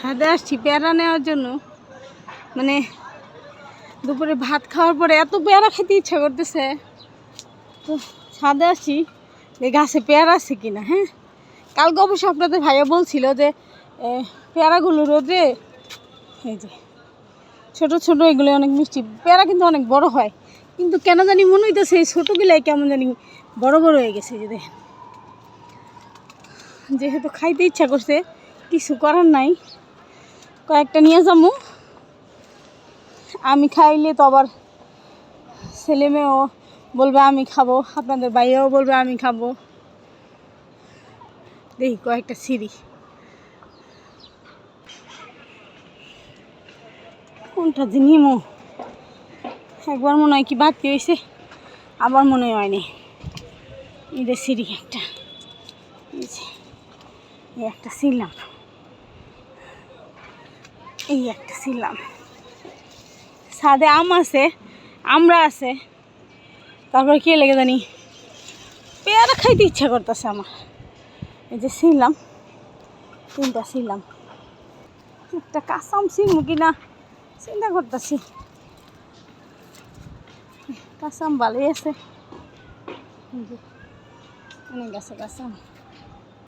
ছাদে আসছি পেয়ারা নেওয়ার জন্য। মানে দুপুরে ভাত খাওয়ার পরে এত পেয়ারা খেতে ইচ্ছা করতেছে, তো ছাদে আসছি যে গাছে পেয়ারা আছে কিনা। হ্যাঁ, কালকে অবশ্য আপনাদের ভাইয়া বলছিল যে পেয়ারাগুলো রোদে, এই যে ছোটো ছোটো এগুলো অনেক মিষ্টি পেয়ারা, কিন্তু অনেক বড় হয়, কিন্তু কেন জানি মনে হইতেছে এই ছোটোগুলাই কেমন জানি বড় বড় হয়ে গেছে। যে দেখেন, যেহেতু খাইতে ইচ্ছা করছে কিছু করার নাই, কয়েকটা নিয়ে যাবো। আমি খাইলে তো আবার ছেলে মেয়েও বলবে আমি খাবো, আপনাদের ভাইয়াও বলবে আমি খাবো। দেখি কয়েকটা সিঁড়ি কোনটা নিমো, একবার মনে হয় কি বাড়তি হয়েছে, আবার মনে হয়নি। ঈদের সিঁড়ি একটা, এই একটা ছিলাম, এই একটা ছিলাম। ছাদে আম আছে, আমরা আছে, তারপরে কে লেগে জানি পেয়ারা খাইতে ইচ্ছা করতেছে আমার। এই যে ছিলাম, তিনটা ছিলাম, একটা কাঁচাম ছিলমু কিনা চিন্তা করতেছি। কাঁচাম ভালোই আছে, অনেক আছে কাঁচাম।